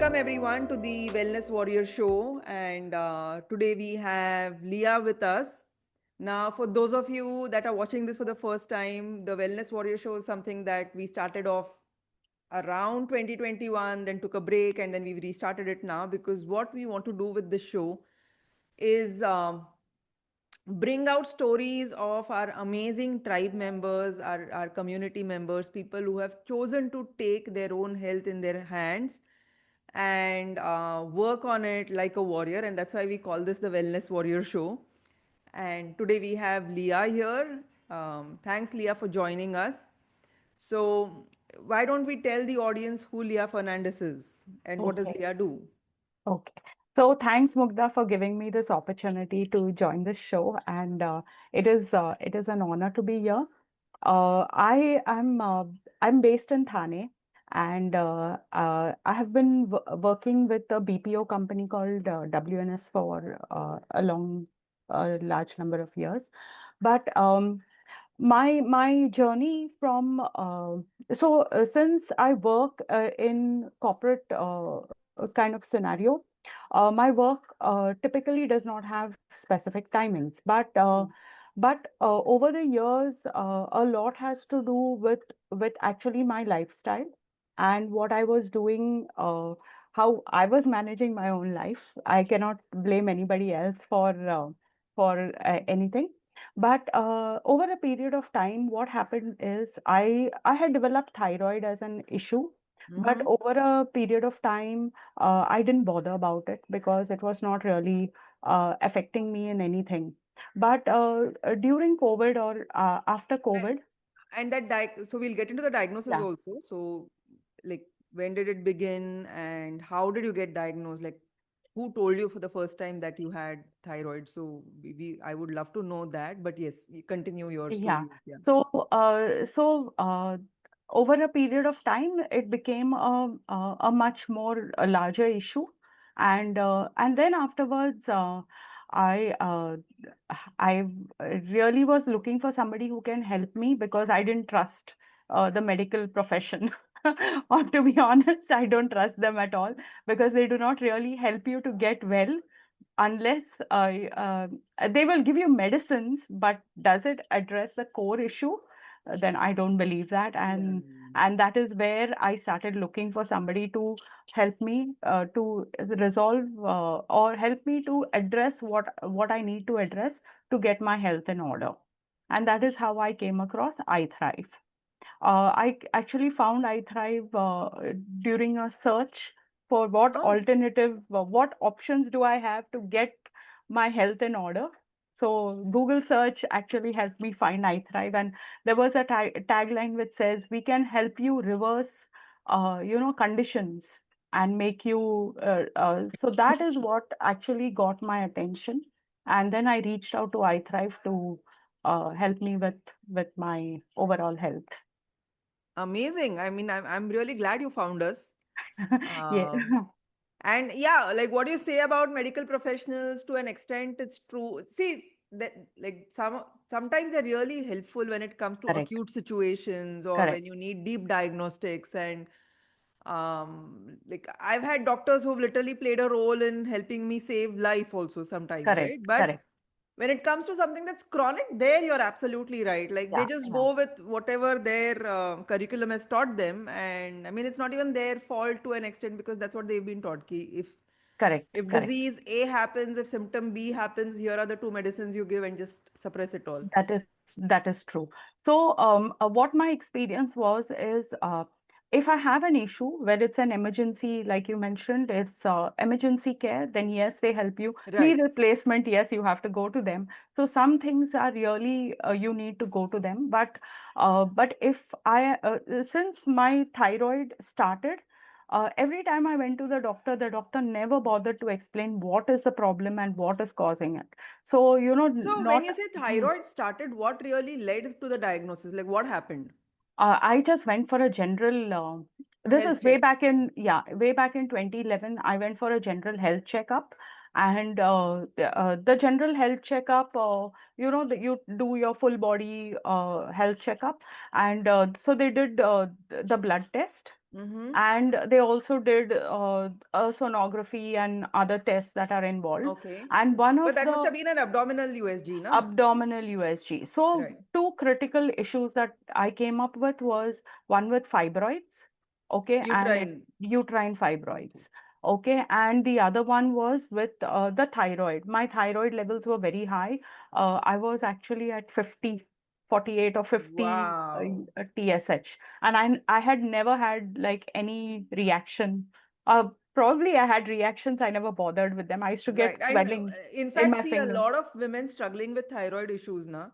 Welcome everyone to the Wellness Warrior Show. And today we have Lia with us. Now, for those of you that are watching this for the first time, the Wellness Warrior Show is something that we started off around 2021, then took a break, and then we've restarted it now because what we want to do with this show is bring out stories of our amazing tribe members, our community members, people who have chosen to take their own health in their hands and work on it like a warrior. And that's why we call this the Wellness Warrior Show. And today we have Lia here. Thanks, Lia, for joining us. So, why don't we tell the audience who Lia Fernandes is and what does Okay, Lia do? okay. So thanks, Mugdha, for giving me this opportunity to join this show, and it is an honor to be here. I'm based in Thane, and I have been working with a BPO company called WNS for a large number of years. But my journey from since I work in corporate kind of scenario, my work typically does not have specific timings, but over the years, a lot has to do with actually my lifestyle and what I was doing, how I was managing my own life. I cannot blame anybody else for anything. But over a period of time, what happened is I had developed thyroid as an issue, but Mm-hmm. over a period of time, I didn't bother about it because it was not really affecting me in anything. But during COVID or after COVID, And that so we'll get into the diagnosis yeah, also. So, like, when did it begin and how did you get diagnosed? Like, who told you for the first time that you had thyroid? So, I would love to know that. But yes, you continue your yeah. story. Yeah. So, over a period of time, it became a much more a larger issue, and then afterwards, I uh, I really was looking for somebody who can help me because I didn't trust the medical profession. Or to be honest, I don't trust them at all because they do not really help you to get well unless they will give you medicines, but does it address the core issue? Then I don't believe that, Yeah. and that is where I started looking for somebody to help me to resolve or help me to address what I need to address to get my health in order, and that is how I came across iThrive. Actually found iThrive during a search for Oh, what options do I have to get my health in order. So Google search actually helped me find iThrive, and there was a tagline which says, "We can help you reverse, conditions and make you." So that is what actually got my attention, and then I reached out to iThrive to help me with my overall health. amazing. I mean, I'm really glad you found us. Yeah, Um, And yeah, like what you say about medical professionals to an extent, it's true. See, that like sometimes they're really helpful when it comes to correct, acute situations or correct, when you need deep diagnostics. And like I've had doctors who've literally played a role in helping me save life also sometimes, correct, right? But correct. when it comes to something that's chronic, there you're absolutely right. Like they Yeah, just yeah, go with whatever their curriculum has taught them, and I mean it's not even their fault to an extent because that's what they've been taught. Ki correct, if correct. disease A happens, if symptom B happens, here are the two medicines you give and just suppress it all. That is true. So, what my experience was is, if I have an issue where it's an emergency, like you mentioned, it's emergency care, then yes, they help you. Knee Right. replacement, yes, you have to go to them. So some things are really you need to go to them. But if since my thyroid started. Every time I went to the doctor never bothered to explain what is the problem and what is causing it. So, So when not. you say Hmm. thyroid started, what really led to the diagnosis? Like what happened? I just went for a general, this Health is way check. back in, yeah, way back in 2011. I went for a general health checkup. And the general health checkup, you do your full body health checkup, and so they did the blood test, Mm-hmm. and they also did a sonography and other tests that are involved. Okay. And one But of that must the have been an abdominal USG, na? abdominal USG. So Right. two critical issues that I came up with was one with fibroids, okay, and Uterine. uterine fibroids, okay, and the other one was with the thyroid. My thyroid levels were very high. I was actually at 50, 48 or 50 Wow. TSH, and I had never had like any reaction. Probably I had reactions. I never bothered with them. I used to Right. get And swelling in in fact, my see a fingers. lot of women struggling with thyroid issues now.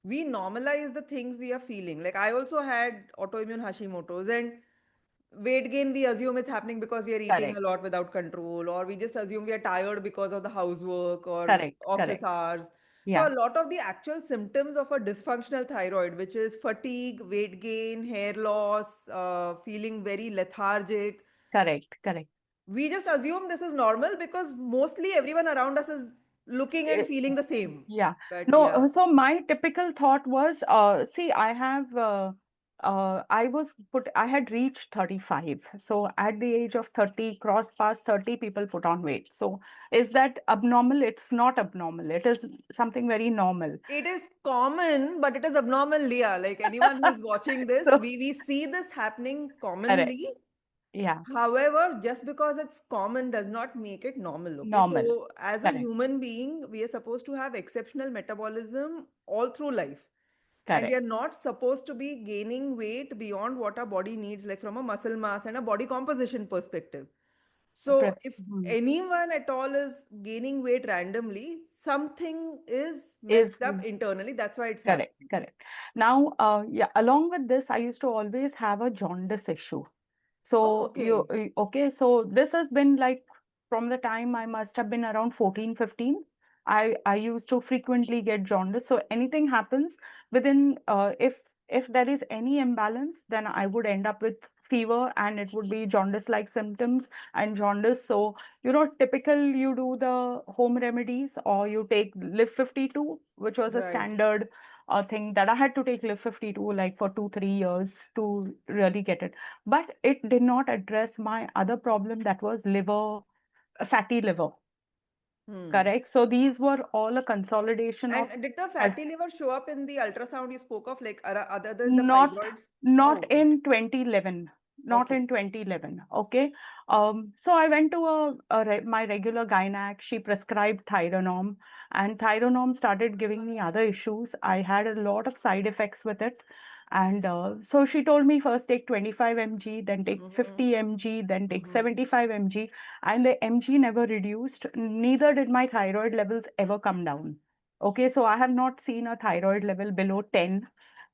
We normalize the things we are feeling. Like I also had autoimmune Hashimoto's, and weight gain we assume it's happening because we are eating a Correct. lot without control, or we just assume we are tired because of the housework or Correct, office correct. hours. So Yeah, a lot of the actual symptoms of a dysfunctional thyroid, which is fatigue, weight gain, hair loss, feeling very lethargic, correct, correct. we just assume this is normal because mostly everyone around us is looking and Eh, feeling the same. yeah. But No, yeah, so my typical thought was, see, I had reached 35. So at the age of 30, crossed past 30, people put on weight. So is that abnormal? It's not abnormal. It is something very normal. it is common, but it is abnormal, Leah. Like anyone who is watching this, So, we see this happening correct. commonly. Yeah, However, just because it's common does not make it normal. Okay. normal. So, as a Correct, human being, we are supposed to have exceptional metabolism all through life. And we correct. are not supposed to be gaining weight beyond what our body needs, like from a muscle mass and a body composition perspective. So, if Hmm. anyone at all is gaining weight randomly, something is Is messed up internally. That's why it's correct, happening. correct. Now, yeah, along with this, I used to always have a jaundice issue. Oh, So okay. okay, so this has been like from the time I must have been around 14, 15. I used to frequently get jaundice. So anything happens within if there is any imbalance, then I would end up with fever and it would be jaundice-like symptoms and jaundice. So, typical you do the home remedies or you take Live 52, which was a Right. standard thing that I had to take Live 52 like for 2, 3 years to really get it, but it did not address my other problem, that was liver, fatty liver. Hmm. Correct. So these were all a consolidation of And did the health. fatty liver show up in the ultrasound you spoke of, like other than the Not fibroids? Oh, not okay. in 2011. Not Okay. in 2011. Okay. So I went to my regular gynac. She prescribed Tyronorm, and Tyronorm started giving me other issues. I had a lot of side effects with it. And so she told me first take 25 mg, then take Mm-hmm. 50 mg, then take Mm-hmm. 75 mg. And the mg never reduced. Neither did my thyroid levels ever come down. Okay. So I have not seen a thyroid level below 10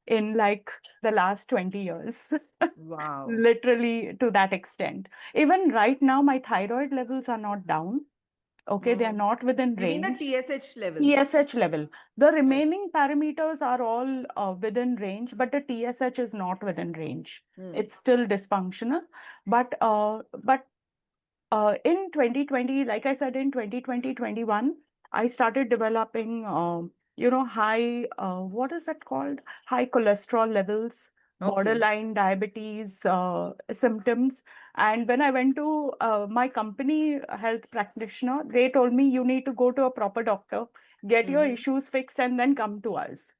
in like the last 20 years, Wow. literally to that extent. Even right now, my thyroid levels are not down. Okay, they are Mm-hmm. not within You mean the range. TSH levels? TSH level. The Right. remaining parameters are all within range, but the TSH is not within range. Hmm. It's still dysfunctional. But in 2020, like I said, in 2020, 21, I started developing, high, what is that called? High cholesterol levels, Okay. borderline diabetes symptoms. And when I went to my company health practitioner, they told me you need to go to a proper doctor, get your Mm-hmm. issues fixed, and then come to us.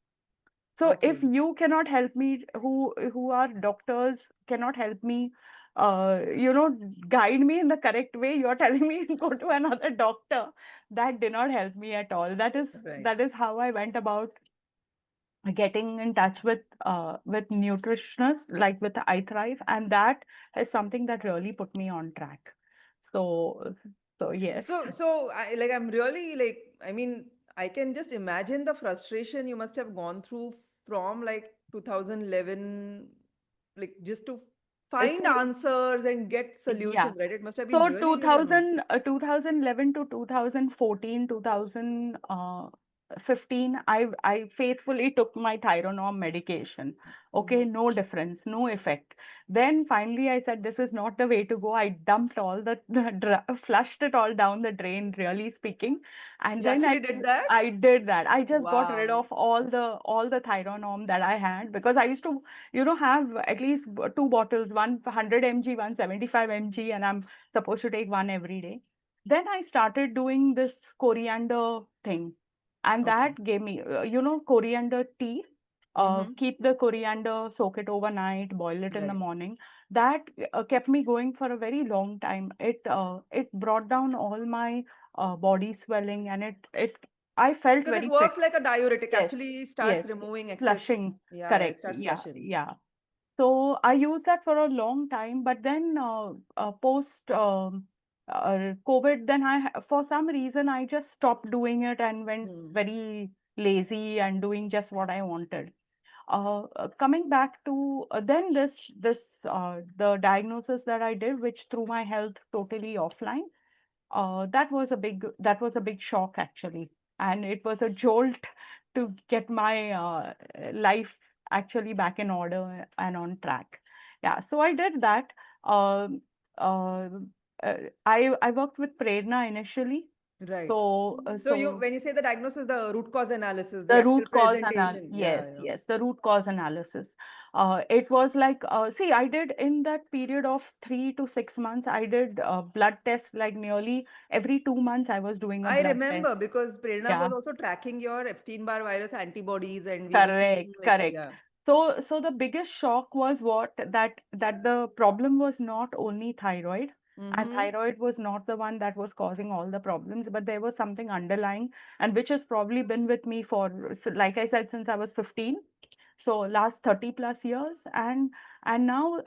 So if Okay. you cannot help me, who are doctors cannot help me, guide me in the correct way, you're telling me go to another doctor. That did not help me at all. That is Right. that is how I went about getting in touch with nutritionists, like with iThrive, and that is something that really put me on track. So so yes. So I'm really like, I mean, I can just imagine the frustration you must have gone through from like 2011, like just to find See, answers and get yeah. solutions, right? It must have been So really, really annoying. 2011 to 2014, 2000, 15, I faithfully took my Tyronorm medication. Okay, Mm-hmm. no difference, no effect. Then finally I said, this is not the way to go. I dumped all flushed it all down the drain, really speaking. And You then actually did that? I did that. I just got rid Wow. of all the Tyronorm that I had, because I used to, have at least two bottles, one 100 mg, one 75 mg, and I'm supposed to take one every day. Then I started doing this coriander thing, and Okay. that gave me, coriander tea. Mm-hmm. Keep the coriander, soak it overnight, boil it in the Right. morning. That kept me going for a very long time. It brought down all my body swelling, and it I felt Because it very fit. works like a diuretic, Yes, actually starts yes, removing excess. flushing. Yeah, it Correct. starts Yeah, flushing. yeah. So I used that for a long time, but then post COVID, then for some reason I just stopped doing it and went Hmm. very lazy and doing just what I wanted. Coming back to then the diagnosis that I did, which threw my health totally offline. That was a big shock, actually, and it was a jolt to get my life actually back in order and on track. Yeah, so I did that. Um uh, I worked with Prerna initially. Right. So So when you say the diagnosis, the root cause analysis, the the actual root cause analysis, presentation. yes, Yeah, yeah. yes, the root cause analysis. It was like, see, I did in that period of 3 to 6 months, I did blood tests like nearly every 2 months. I was doing a I blood remember test. because Prerna Yeah, was also tracking your Epstein-Barr virus antibodies, and we were seeing correct, like, correct. yeah. So the biggest shock was that the problem was not only thyroid, and Mm-hmm. thyroid was not the one that was causing all the problems, but there was something underlying, and which has probably been with me for, like I said, since I was 15. So last 30 plus years, and now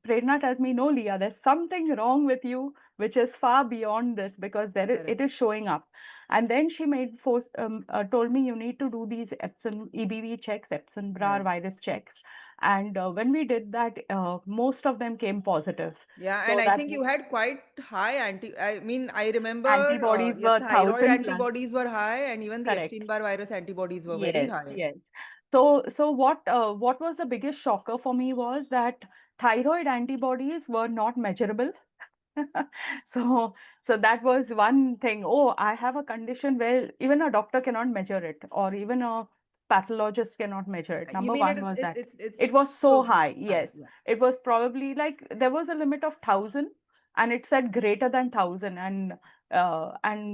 Prerna tells me, no, Leah, there's something wrong with you, which is far beyond this, because it Correct. is showing up. And then she told me, you need to do these Epson EBV checks, Epstein-Barr Right. virus checks. And when we did that, most of them came positive. Yeah, and So I that think you had quite high I mean, I remember antibodies your were thyroid 1,000+. antibodies were high, and even the Correct. Epstein-Barr virus antibodies were very Yes, high. yes. So what was the biggest shocker for me was that thyroid antibodies were not measurable. So so that was one thing. Oh, I have a condition where even a doctor cannot measure it, or even a pathologist cannot measure it. You Number mean one was that it's it was so so high. high? Yes, Yeah. it was probably like there was a limit of 1,000, and it said greater than 1,000, and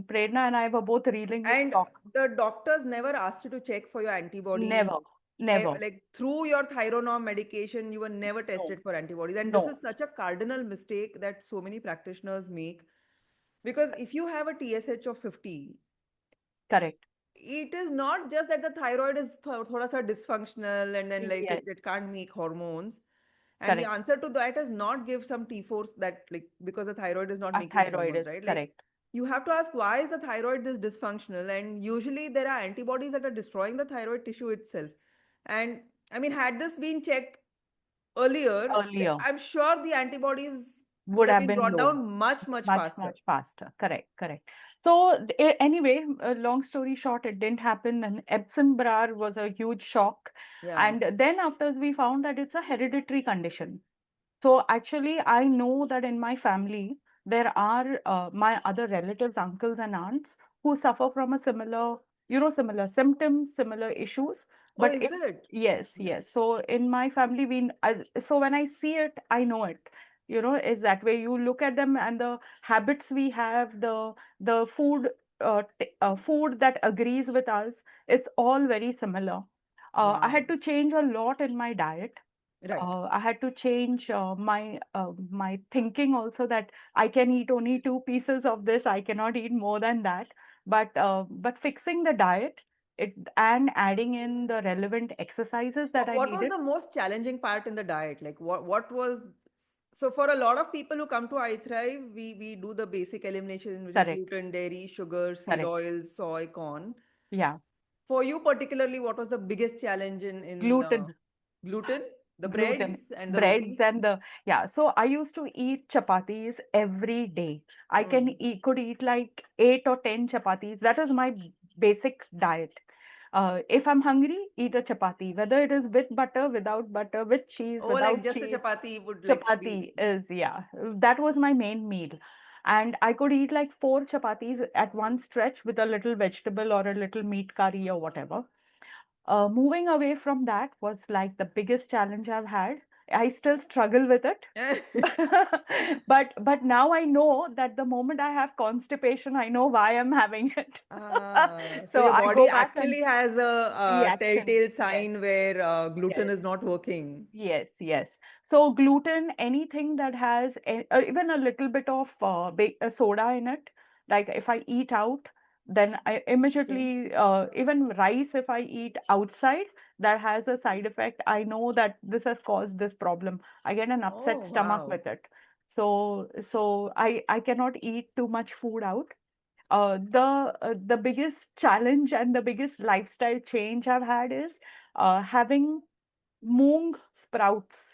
Prerna and I were both reeling with And shock. the doctors never asked you to check for your antibodies. Never, never. Like through your thyronorm medication, you were never No, tested for antibodies. And this no. is such a cardinal mistake that so many practitioners make. Because if you have a TSH of 50, Correct. it is not just that the thyroid is thoda sa dysfunctional and then like Yes, it can't make hormones. And the correct. answer to that is not give some T-force that like because the thyroid is not A making thyroid hormones, is right? Like correct. you have to ask why is the thyroid this dysfunctional? And usually there are antibodies that are destroying the thyroid tissue itself. And I mean, had this been checked earlier, Earlier I'm sure the antibodies would would have have been been brought low, down much, much much, faster. much faster. Correct, correct. So anyway, long story short, it didn't happen, and Epstein-Barr was a huge shock. Yeah. And then after we found that it's a hereditary condition. So actually, I know that in my family, there are my other relatives, uncles and aunts who suffer from a similar symptoms, similar issues. Oh, But is it? yes, Yeah. yes. So in my family, so when I see it, I know it. Is that way you look at them, and the habits we have, the food that agrees with us, it's all very similar. I Wow. had to change a lot in my diet. Right. I had to change my thinking also, that I can eat only two pieces of this. I cannot eat more than that. But fixing the diet, and adding in the relevant exercises that I What was needed. the most challenging part in the diet? Like what was so for a lot of people who come to iThrive, we do the basic elimination, which is Correct, gluten, dairy, sugar, seed correct. oils, soy, corn. Yeah, For you particularly, what was the biggest challenge in gluten. gluten, the Gluten, breads and the breads, rotis? and the yeah. So I used to eat chapatis every day. I Mm. could eat like 8 or 10 chapatis. That was my basic diet. If I'm hungry, eat a chapati, whether it is with butter, without butter, with cheese, Oh, like without just a cheese. chapati would like be. Chapati is, yeah, that was my main meal. And I could eat like four chapatis at one stretch with a little vegetable or a little meat curry or whatever. Moving away from that was like the biggest challenge I've had. I still struggle with it. But now I know that the moment I have constipation, I know why I'm having it. So So your I go body back and actually has a, reaction. telltale Yes, sign where gluten yes. is not working. Yes, yes. So gluten, anything that has even a little bit of soda in it, like if I eat out, then I Okay. immediately, even rice, if I eat outside, that has a side effect. I know that this has caused this problem. I get an upset Oh, stomach wow. with it. So I cannot eat too much food out. The biggest challenge and the biggest lifestyle change I've had is having moong sprouts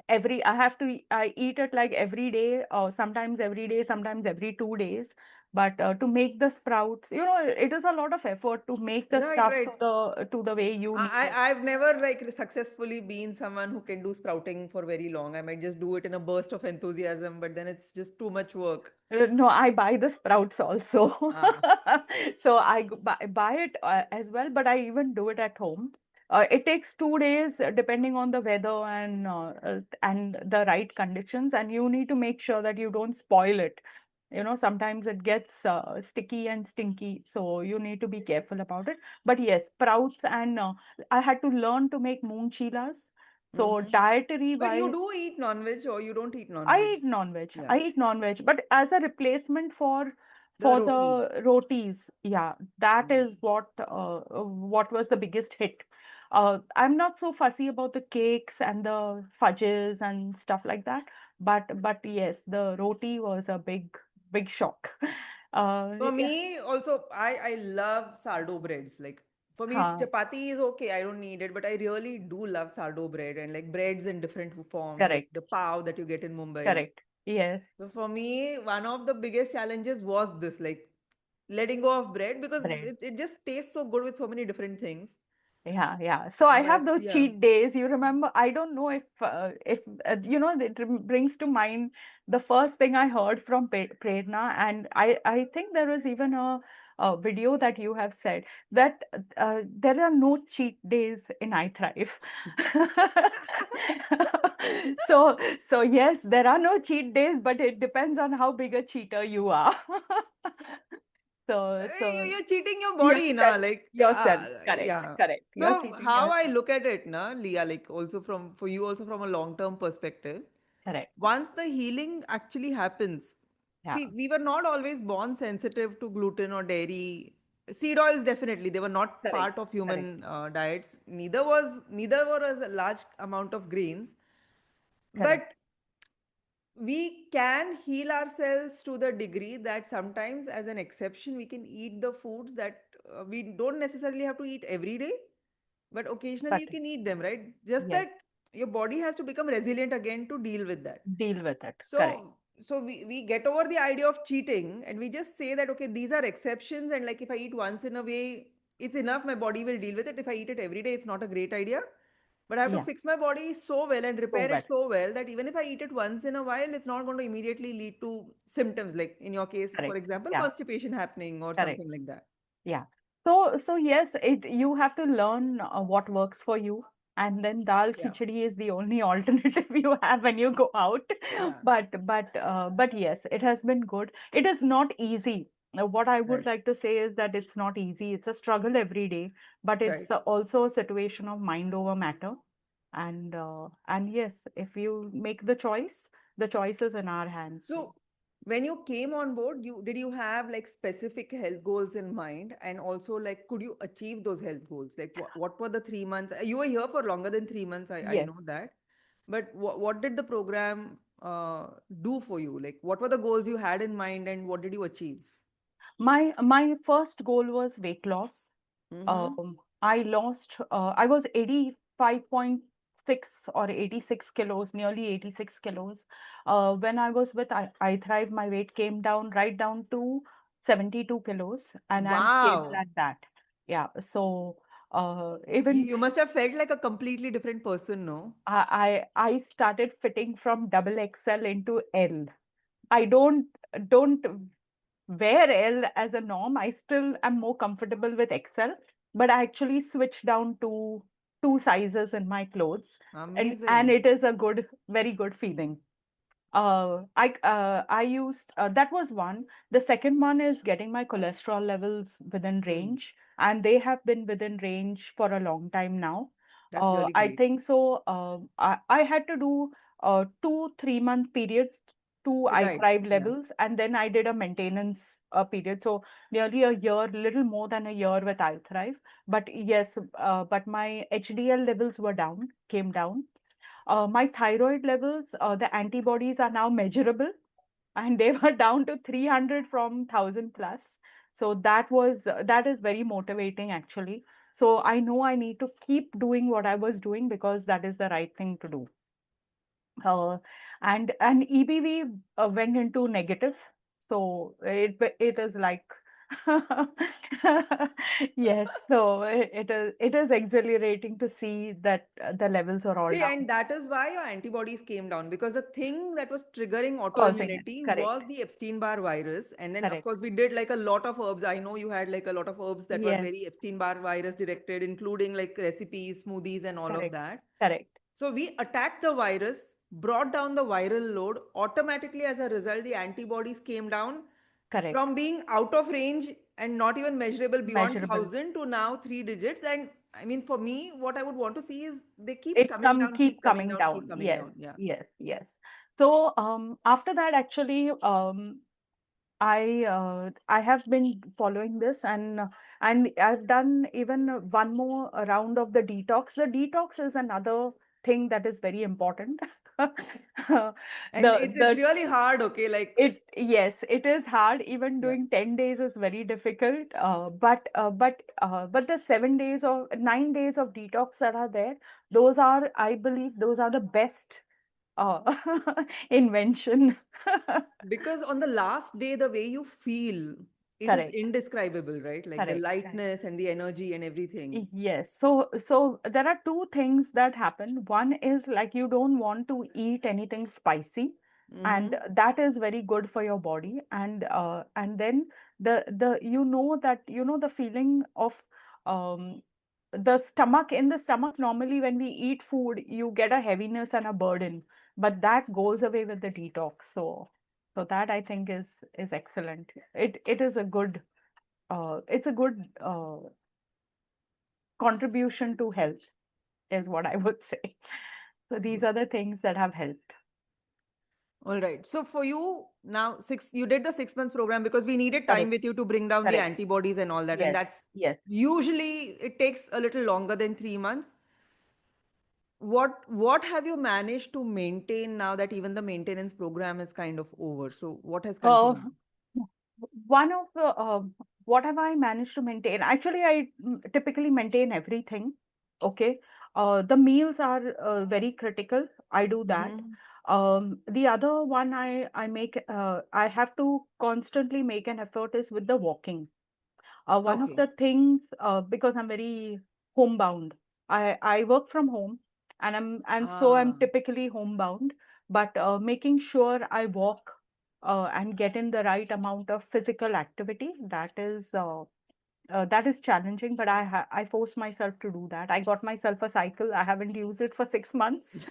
every. I have to I eat it like every day, or sometimes every day, sometimes every 2 days. But to make the sprouts, it is a lot of effort to make the Right, stuff right. to the way you need it. I've never like successfully been someone who can do sprouting for very long. I might just do it in a burst of enthusiasm, but then it's just too much work. No, I buy the sprouts also. Ah, So I buy it as well, but I even do it at home. It takes 2 days depending on the weather and the right conditions, and you need to make sure that you don't spoil it. Sometimes it gets sticky and stinky, so you need to be careful about it. But yes, sprouts and I had to learn to make moong chilas. So mm-hmm. dietary But you wise, do eat non-veg or you don't eat non-veg? I eat non-veg. Yeah, I eat non-veg, but as a replacement for the for rotis. the rotis, yeah, that is Mm. what was the biggest hit. I'm not so fussy about the cakes and the fudges and stuff like that, but yes, the roti was a big shock. For Yeah, me, also, I love sourdough breads. Like for me, huh, chapati is okay. I don't need it, but I really do love sourdough bread and like breads in different forms, like correct, the pav that you get in Mumbai. correct. Yes, So for me, one of the biggest challenges was this, like letting go of bread because correct. it just tastes so good with so many different things. Yeah, yeah. So I have But those yeah, cheat days. You remember? I don't know if it brings to mind the first thing I heard from Prerna, and I think there was even a video that you have said that there are no cheat days in iThrive. So so yes, there are no cheat days, but it depends on how big a cheater you are. So you're cheating your body, na? yourself, Like, yourself. Correct, yeah. correct. You're So cheating how I yourself. look at it, na, Leah, like also from for you also from a long-term perspective, Correct. once the healing actually happens, Yeah. see, we were not always born sensitive to gluten or dairy. Seed oils definitely they were not Correct. part of Correct. human diets. Neither were a large amount of grains, but Correct. we can heal ourselves to the degree that sometimes as an exception we can eat the foods that we don't necessarily have to eat every day, but occasionally you Correct. can eat them, right? Just Yes. that your body has to become resilient again to deal with that. Deal with it. Correct. So we get over the idea of cheating and we just say that okay, these are exceptions, and like if I eat once in a way it's enough, my body will deal with it. If I eat it every day it's not a great idea, but I have to Yeah. fix my body so well and So repair it well. so well that even if I eat it once in a while it's not going to immediately lead to symptoms, like in your case for Correct. example Yeah. constipation happening or Correct. something like that. Yeah. So yes, you have to learn what works for you, and then dal Yeah, khichdi is the only alternative you have when you go out. yeah, But yes, it has been good. It is not easy. What I would right, like to say is that it's not easy. It's a struggle every day, but it's right. also a situation of mind over matter. And yes, if you make the choice is in our hands. So So when you came on board, you did you have like specific health goals in mind, and also like could you achieve those health goals? Like what were the 3 months? You were here for longer than 3 months. I yes. know that, but what did the program do for you? Like what were the goals you had in mind, and what did you achieve? My first goal was weight loss. Mm-hmm. I was 85.6 or 86 kilos, nearly 86 kilos. When I was with iThrive, my weight came down right down to 72 kilos, and I'm stable Wow. at that. Yeah. So You, even you must have felt like a completely different person, no? I started fitting from double XL into L. I don't wear L as a norm. I still am more comfortable with XL, but I actually switched down to two sizes in my clothes, and Amazing. it is a very good feeling. I used that was one. The second one is getting my cholesterol levels within Hmm. range, and they have been within range for a long time now. That's really I great. think so. I had to do 2 3 month periods to Right. iThrive Yeah. levels, and then I did a maintenance period. So nearly a year, little more than a year with iThrive. But yes, but my HDL levels were down, came down. My thyroid levels, the antibodies are now measurable, and they were down to 300 from 1000 plus. So that is very motivating actually. So I know I need to keep doing what I was doing because that is the right thing to do. Uh, and EBV went into negative, so it is like yes. So it is exhilarating to see that the levels are all See, down, and that is why your antibodies came down because the thing that was triggering causing it. autoimmunity Correct. was the Epstein-Barr virus. And then, of Correct. course, we did like a lot of herbs. I know you had like a lot of herbs that were Yes, very Epstein-Barr virus directed, including like recipes, smoothies, and all of correct, that. correct, So we attacked the virus, brought down the viral load. Automatically, as a result, the antibodies came down correct. from being out of range and not even measurable beyond Measurable. 1000 to now 3 digits. And I mean, for me, what I would want to see is they keep It coming down, keep keep coming coming down, down. keep coming Yes, down. Yeah. yes, yes. So after that, actually, I have been following this, and I've done even one more round of the detox. The detox is another thing that is very important. And it's The really hard, okay? Like, It yes, it is hard. Even yeah. doing 10 days is very difficult. But the 7 days or 9 days of detox that are there, those are, I believe, those are the best uh, invention. Because on the last day, the way you feel, it is Correct, indescribable, right? Like the correct. lightness and the energy and everything. Yes. So there are two things that happen. One is like you don't want to eat anything spicy, and Mm-hmm. that is very good for your body. And then the that the feeling of um the stomach in the stomach. Normally when we eat food, you get a heaviness and a burden, but that goes away with the detox. So that I think is excellent. It is a good it's a good contribution to health is what I would say. So these are the things that have helped. All right. So for you now, you did the 6 months program because we needed time Correct, with you to bring down the correct. antibodies and all that. And Yes, that's yes. usually it takes a little longer than 3 months. What have you managed to maintain now that even the maintenance program is kind of over? So what has Uh, continued? one of the what have I managed to maintain? Actually, I typically maintain everything. Okay. The meals are very critical. I do that. Mm-hmm. The other one I have to constantly make an effort is with the walking. One of Okay. the things, because I'm very homebound, I work from home, and I'm Ah. typically homebound, but making sure I walk and get in the right amount of physical activity, that is challenging, but I force myself to do that. I got myself a cycle. I haven't used it for 6 months,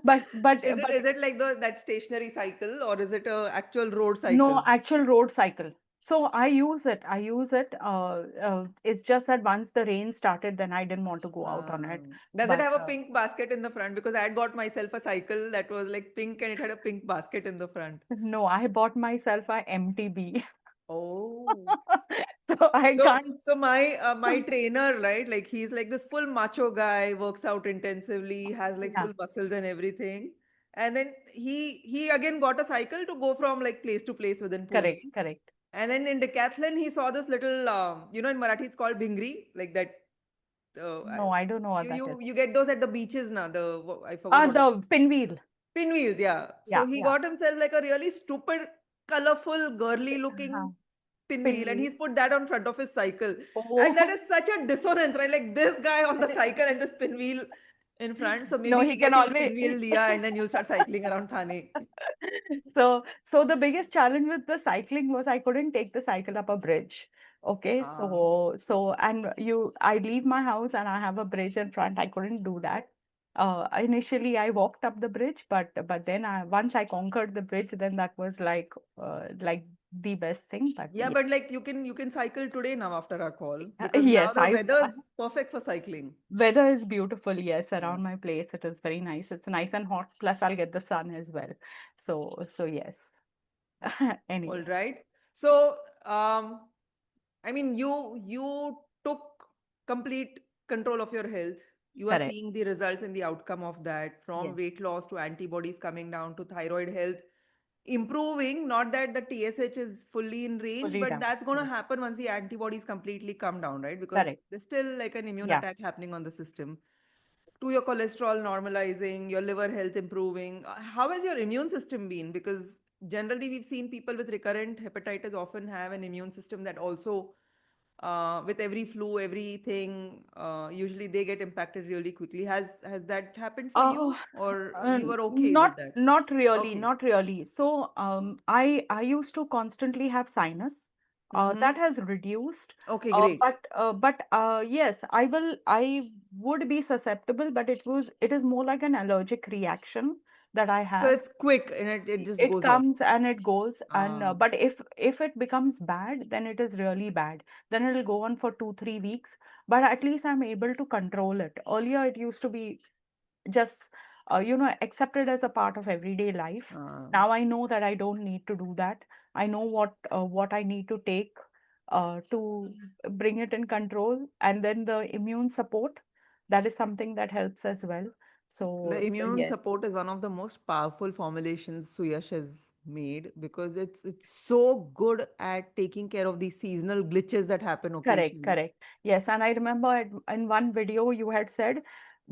but Is it like that stationary cycle or is it a actual road cycle? no, actual road cycle. So I use it. I use it. It's just that once the rain started, then I didn't want to go out on it. Does it But have a pink basket in the front? Because I had got myself a cycle that was like pink and it had a pink basket in the front. no, I bought myself a MTB. Oh. So I So, can't. so my trainer, right? Like he's like this full macho guy, works out intensively, has like Yeah, full muscles and everything. And then he again got a cycle to go from like place to place within Pune. correct, correct. And then in decathlon, he saw this little, in Marathi it's called bhingri, like that. No, I don't know what You that is. you you get those at the beaches now. I forgot what it's The pinwheel. pinwheels. Yeah. So Yeah, he yeah. got himself like a really stupid, colorful, girly Uh-huh. looking pinwheel, and pinwheel. he's put that on front of his cycle. And that Oh, is such a dissonance, right? Like this guy on the cycle and this pinwheel in front. So no, maybe we he can get you a always. pinwheel, Leah, and then you'll start cycling around Thane. So the biggest challenge with the cycling was I couldn't take the cycle up a bridge. Okay, Ah. and I leave my house and I have a bridge in front. I couldn't do that. Initially I walked up the bridge, but then once I conquered the bridge, then that was like the best thing. But Yeah, yeah, but like you can cycle today now after our call because now yes, the weather's perfect for cycling. weather is beautiful. Yes, Yeah. around my place it is very nice. It's nice and hot. Plus I'll get the sun as well. So yes. All Anyway, right. So, I mean, you took complete control of your health. You are correct. seeing the results and the outcome of that, from Yes, weight loss to antibodies coming down to thyroid health improving. Not that the TSH is fully in range, fully but down. that's going to Correct. happen once the antibodies completely come down, right? Because Correct. there's still like an immune Yeah. attack happening on the system. To your cholesterol normalizing, your liver health improving. How has your immune system been? Because generally we've seen people with recurrent hepatitis often have an immune system that also, with every flu, everything, usually they get impacted really quickly. Has that happened for Oh, you, or you are okay not with that? not really, Okay. not really. So, I used to constantly have sinus. That Mm-hmm. has reduced. Okay, great. Yes, I would be susceptible, but it is more like an allergic reaction that I So have. it's quick and it just It goes off. comes and it goes, and Ah, but if it becomes bad, then it is really bad. Then it'll go on for 2, 3 weeks. But at least I'm able to control it. Earlier, it used to be just accepted as a part of everyday life. ah. Now I know that I don't need to do that. I know what I need to take to bring it in control, and then the immune support, that is something that helps as well. The So immune yes, support is one of the most powerful formulations Suyash has made because it's so good at taking care of these seasonal glitches that happen correct, occasionally. correct. Yes, and I remember in one video you had said,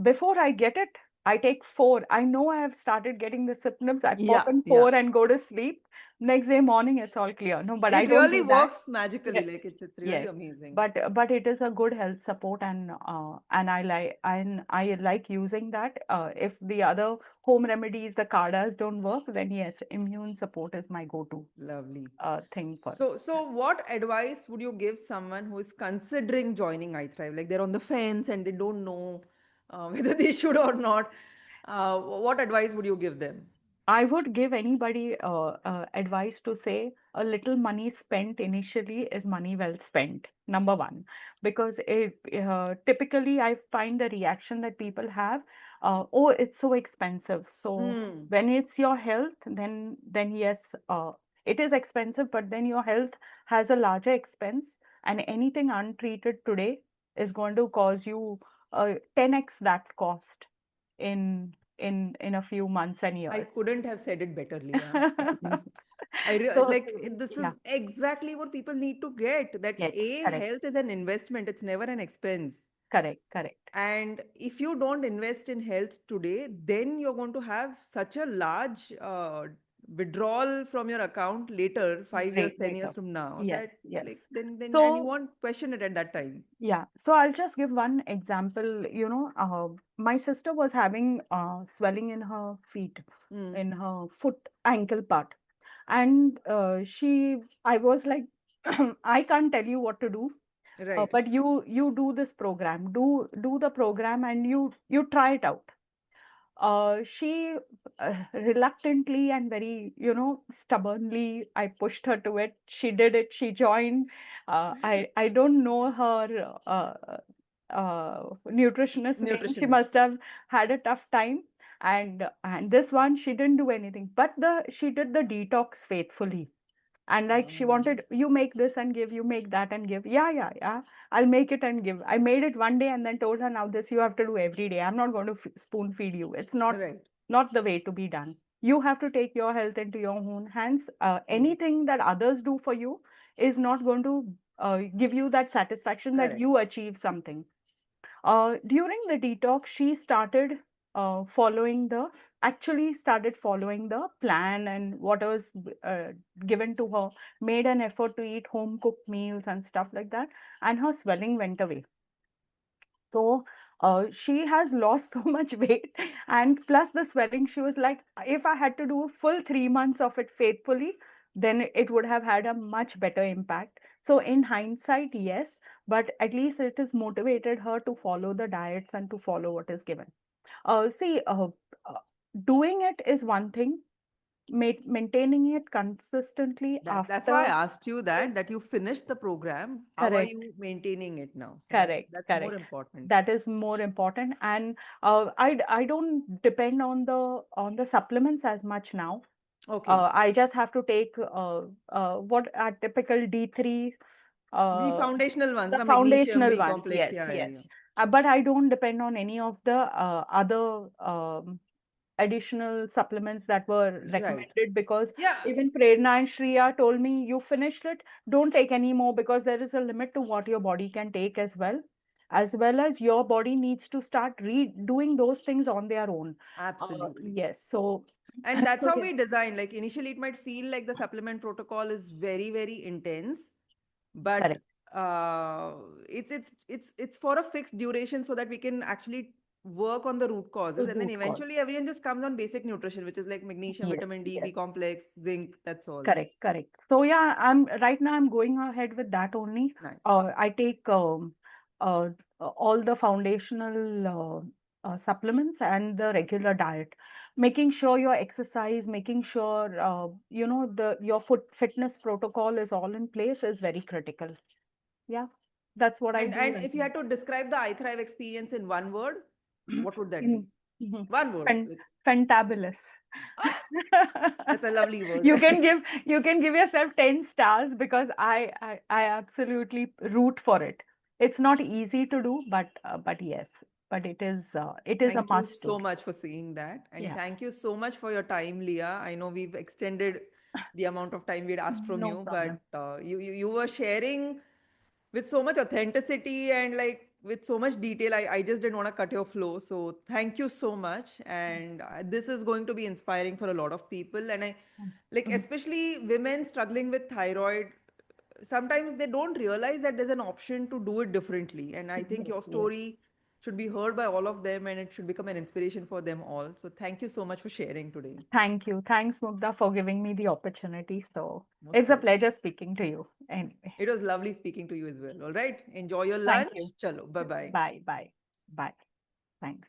before I get it, I take four. I know I have started getting the symptoms. I pop Yeah, in yeah. four and go to sleep. Next day morning, it's all clear. No, but I It don't really do that. works magically. Yes, Like it's really yes. amazing. But it is a good health support, and I like using that. If the other home remedies, the cardas don't work, then yes, immune support is my go-to Lovely. thing for So what advice would you give someone who is considering joining iThrive? Like they're on the fence and they don't know whether they should or not. What advice would you give them? I would give anybody advice to say a little money spent initially is money well spent, number one. Because typically I find the reaction that people have, oh, it's so expensive. So Hmm. when it's your health, then yes, it is expensive, but then your health has a larger expense, and anything untreated today is going to cause you 10x that cost in a few months and I years. couldn't have said it better, Leah. So, Like this yeah, is exactly what people need to get. That yes, a correct, health is an investment. It's never an expense. correct, correct. And if you don't invest in health today, then you're going to have such a large withdrawal from your account later, 5 years, 10 years Later. from now. Yes, That yes. like then and you So, won't question it at that time. yeah, so I'll just give one example. My sister was having swelling in her feet, Mm, in her foot ankle part. And I was like, I can't tell you what to do, right. but you do this program, do the program, and you try it out. She reluctantly and very, stubbornly, I pushed her to it. She did it. She joined. I don't know her nutritionist name. She Nutritionist. must have had a tough time. And this one, she didn't do anything. But the she did the detox faithfully, and like she Ah, wanted, you make this and give, you make that and give. Yeah, yeah, yeah, I'll make it and give. I made it one day and then told her, now this you have to do every day. I'm not going to spoon feed you. It's right. not the way to be done. You have to take your health into your own hands. Hmm. Anything that others do for you is not going to give you that satisfaction that Correct. you achieve something. During the detox, she started following the actually started following the plan and what was given to her, made an effort to eat home cooked meals and stuff like that, and her swelling went away. So she has lost so much weight, and plus the swelling, she was like, if I had to do a full 3 months of it faithfully, then it would have had a much better impact. So in hindsight, yes, but at least it has motivated her to follow the diets and to follow what is given. See, uh, doing it is one thing, maintaining it consistently That's why I after. asked you Yeah, that you finished the program. How are correct. you maintaining it now? So Correct, that's more correct. important. That is more important, and I don't depend on the supplements as much now. Okay. I just have to take what are typical D3, The uh, foundational ones, the na magnesium, foundational B ones. complex. Yes, Yeah, yeah, yes. yeah. But I don't depend on any of the other additional supplements that were Right. recommended, because Yeah, even Prerna and Shreya told me, you finished it, don't take any more, because there is a limit to what your body can take as well as your body needs to start doing those things on their own. absolutely. Yes, so And that's so how yeah, we design. Like initially, it might feel like the supplement protocol is very, very intense, but correct. uh, it's for a fixed duration so that we can actually work on the root causes, and then Root cause. eventually everyone just comes on basic nutrition, which is like magnesium, Yes, vitamin D, yes. B complex, zinc. That's all. Correct, correct. So yeah, I'm right now I'm going ahead with that only. Nice. I take uh, all the foundational supplements and the regular diet, making sure your exercise, making sure the your fitness protocol is all in place is very critical. Yeah, that's what I do And right if you had to describe the iThrive experience in one word, now. what would that be? In mhm. One word. Fan- Like, fantabulous. ah, that's a lovely word. You can give yourself 10 stars, because I absolutely root for it. It's not easy to do, but yes, but it is a Thank you must do. so much for seeing that. And Yeah, thank you so much for your time, Leah. I know we've extended the amount of time we'd asked from no you, but problem. you were sharing with so much authenticity and like with so much detail. I just didn't want to cut your flow. So thank you so much. And this is going to be inspiring for a lot of people. And I like, Mhm. especially women struggling with thyroid, sometimes they don't realize that there's an option to do it differently. And I think Yes, your yes. story should be heard by all of them and it should become an inspiration for them all. So thank you so much for sharing today. Thank you. Thanks, Mugdha, for giving me the opportunity. So Most it's a welcome. pleasure speaking to you. Anyway, It was lovely speaking to you as well. All right. Enjoy your thank you. lunch. Chalo. Bye bye. Bye, bye, bye. Thanks.